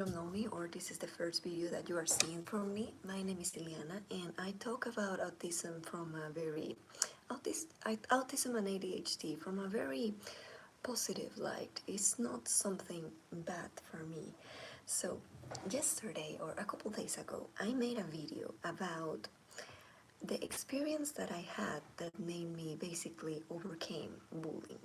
don't know me or this is the first video that you are seeing from me, my name is Ileana and I talk about autism from a very autism and ADHD from a very positive light. It's not something bad for me. So yesterday or a couple days ago I made a video about the experience that I had that made me basically overcame bullying.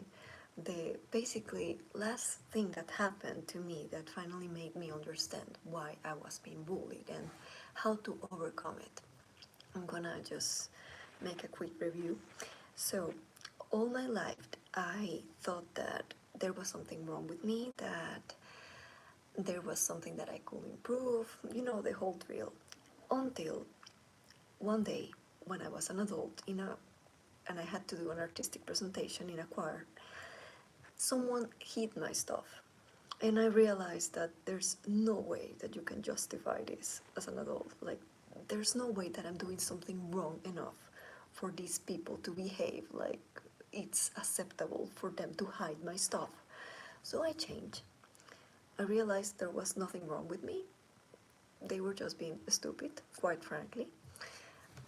The basically last thing that happened to me that finally made me understand why I was being bullied and how to overcome it. I'm gonna just make a quick review. So all my life I thought that there was something wrong with me, that there was something that I could improve, the whole drill. Until one day when I was an adult and I had to do an artistic presentation in a choir, someone hid my stuff. And I realized that there's no way that you can justify this as an adult. Like, there's no way that I'm doing something wrong enough for these people to behave like it's acceptable for them to hide my stuff. So I changed. I realized there was nothing wrong with me. They were just being stupid, quite frankly.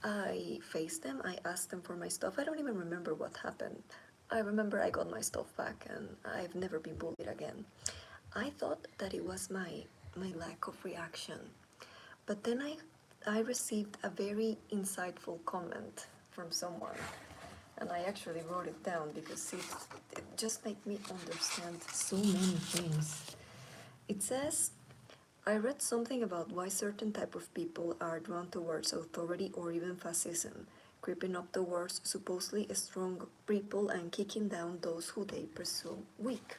I faced them, I asked them for my stuff. I don't even remember what happened. I remember I got my stuff back and I've never been bullied again. I thought that it was my lack of reaction. But then I received a very insightful comment from someone. And I actually wrote it down because it just made me understand so many things. It says, I read something about why certain type of people are drawn towards authority or even fascism, creeping up towards supposedly strong people and kicking down those who they presume weak.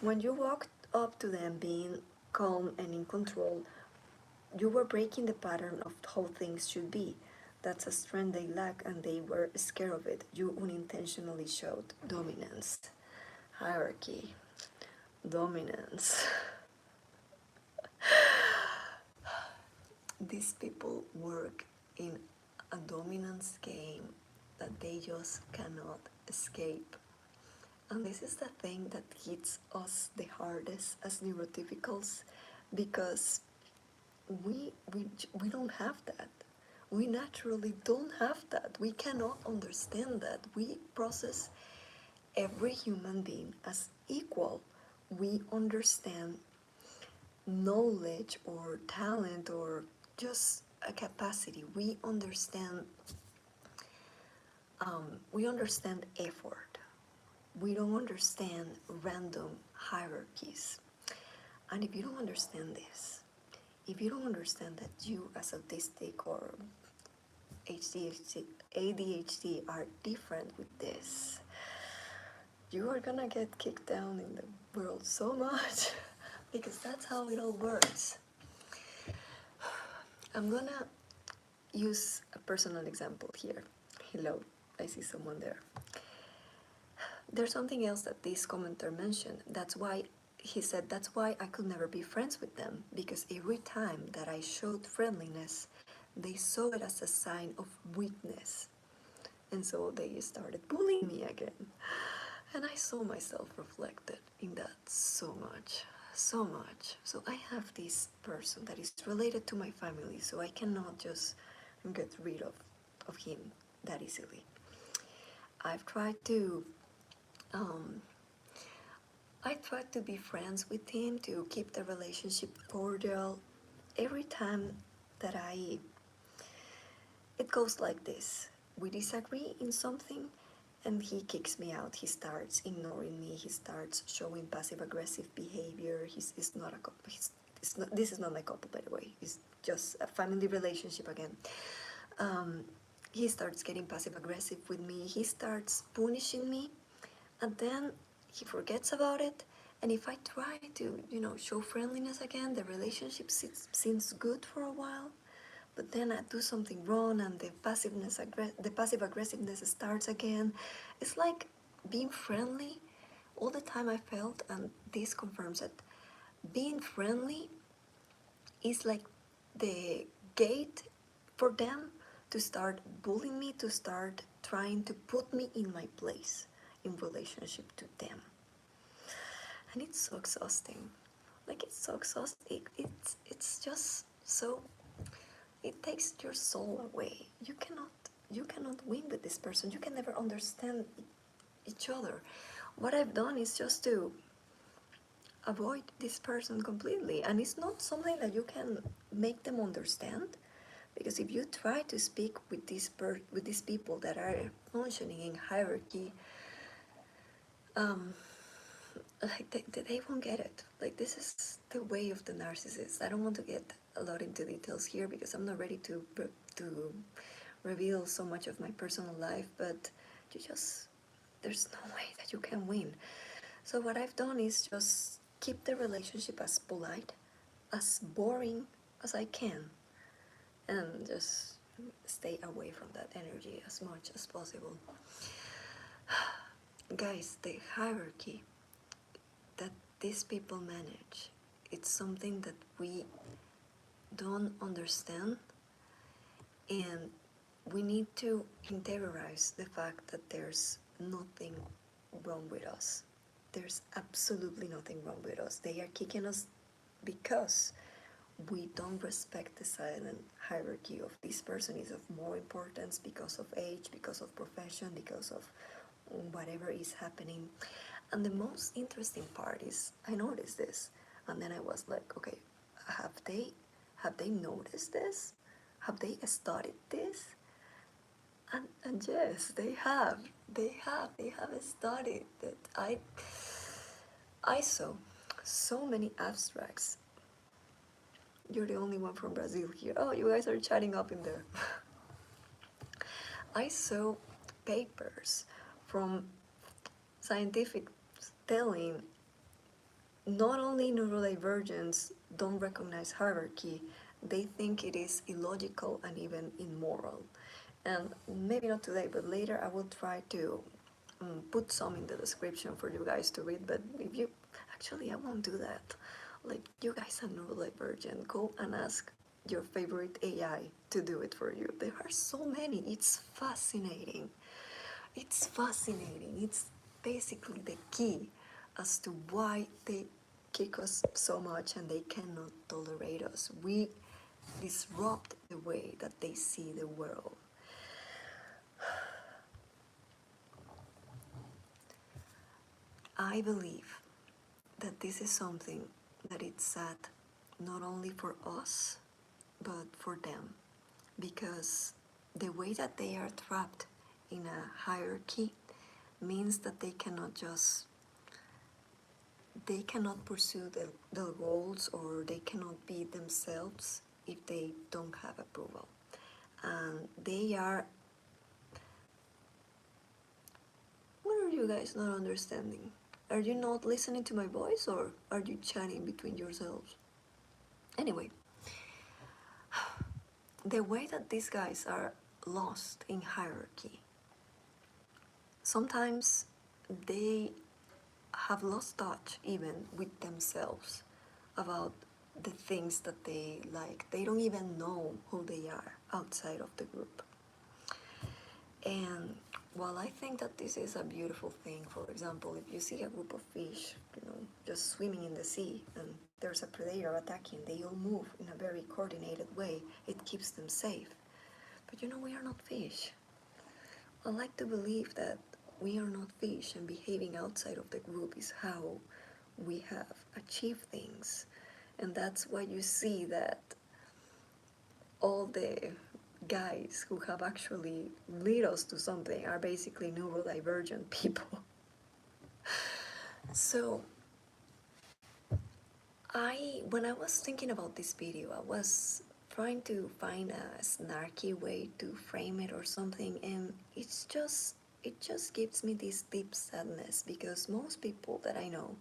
When you walked up to them being calm and in control, you were breaking the pattern of how things should be. That's a strength they lack and they were scared of it. You unintentionally showed dominance, hierarchy, dominance. These people work in a dominance game that they just cannot escape. And this is the thing that hits us the hardest as neurotypicals, because we don't have that. We naturally don't have that. We cannot understand that. We process every human being as equal. We understand knowledge or talent or just a capacity. We understand effort. We don't understand random hierarchies. And if you don't understand this, if you don't understand that you as autistic or ADHD are different with this, you are gonna get kicked down in the world so much because that's how it all works. I'm gonna use a personal example here. Hello, I see someone there. There's something else that this commenter mentioned. He said that's why I could never be friends with them, because every time that I showed friendliness, they saw it as a sign of weakness. And so they started bullying me again. And I saw myself reflected in that so much. So I have this person that is related to my family, so I cannot just get rid of him that easily. I've tried to be friends with him, to keep the relationship cordial. Every time that it goes like this. We disagree in something and he kicks me out. He starts ignoring me. He starts showing passive-aggressive behavior. This is not my couple, by the way. It's just a family relationship again. He starts getting passive-aggressive with me. He starts punishing me, and then he forgets about it. And if I try to, show friendliness again, the relationship seems good for a while. But then I do something wrong and the passive-aggressiveness starts again. It's like being friendly all the time. I felt, and this confirms it, being friendly is like the gate for them to start bullying me, to start trying to put me in my place in relationship to them. And it's so exhausting. like it's so exhausting. It's just so, it takes your soul away. You cannot win with this person. You can never understand each other. What I've done is just to avoid this person completely, and it's not something that you can make them understand, because if you try to speak with with these people that are functioning in hierarchy, um, like they won't get it. Like, this is the way of the narcissist. I don't want to get a lot into details here because I'm not ready to reveal so much of my personal life, but you just, there's no way that you can win. So what I've done is just keep the relationship as polite, as boring as I can, and just stay away from that energy as much as possible. Guys, the hierarchy that these people manage, it's something that we don't understand, and we need to interiorize the fact that there's nothing wrong with us. There's absolutely nothing wrong with us. They are kicking us because we don't respect the silent hierarchy of this person is of more importance because of age, because of profession, because of whatever is happening. And the most interesting part is I noticed this, and then I was like, okay, have they noticed this? Have they studied this? And yes, they have. They have studied that. I saw so many abstracts. You're the only one from Brazil here. Oh, you guys are chatting up in there. I saw papers from scientific telling not only neurodivergents don't recognize hierarchy, they think it is illogical and even immoral. And maybe not today, but later I will try to put some in the description for you guys to read. But if you, actually, I won't do that. Like, you guys are neurodivergent, go and ask your favorite AI to do it for you. There are so many. It's fascinating. It's fascinating. It's basically the key as to why they kick us so much and they cannot tolerate us. We disrupt the way that they see the world. I believe that this is something that it's sad not only for us but for them, because the way that they are trapped in a hierarchy means that they cannot pursue the goals, or they cannot be themselves if they don't have approval. And they are, what are you guys not understanding? Are you not listening to my voice, or are you chatting between yourselves? Anyway, the way that these guys are lost in hierarchy, sometimes they have lost touch even with themselves about the things that they like. They don't even know who they are outside of the group. And while I think that this is a beautiful thing, for example, if you see a group of fish, just swimming in the sea, and there's a predator attacking, they all move in a very coordinated way. It keeps them safe. But we are not fish. I like to believe that we are not fish, and behaving outside of the group is how we have achieved things. And that's why you see that all the guys who have actually lead us to something are basically neurodivergent people. So when I was thinking about this video, I was trying to find a snarky way to frame it or something, and it just gives me this deep sadness, because most people that I know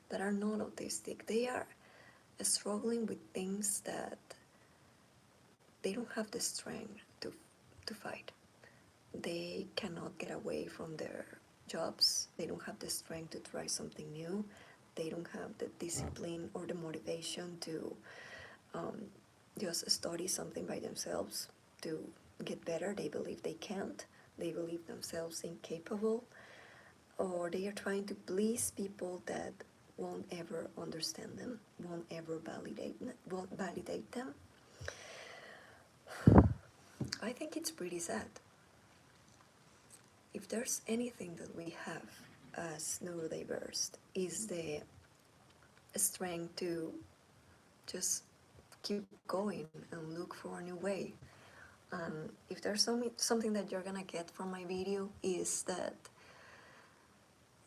that are not autistic, they are struggling with things that they don't have the strength to fight. They cannot get away from their jobs. They don't have the strength to try something new. They don't have the discipline or the motivation to just study something by themselves to get better. They believe they can't. They believe themselves incapable, or they are trying to please people that won't ever understand them, won't ever validate them, I think it's pretty sad. If there's anything that we have as neurodiverse, is the strength to just keep going and look for a new way. And if there's something that you're gonna get from my video, is that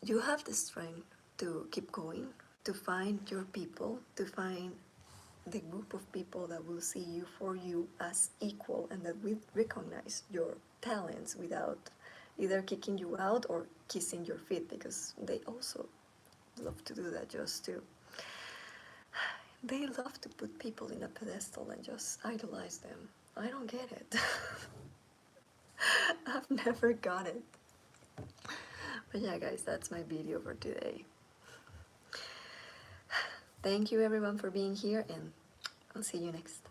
you have the strength to keep going, to find your people, to find the group of people that will see you for you as equal and that will recognize your talents without either kicking you out or kissing your feet, because they also love to do that, just to they love to put people in a pedestal and just idolize them. I don't get it. I've never got it. But yeah, guys, that's my video for today. Thank you everyone for being here, and I'll see you next.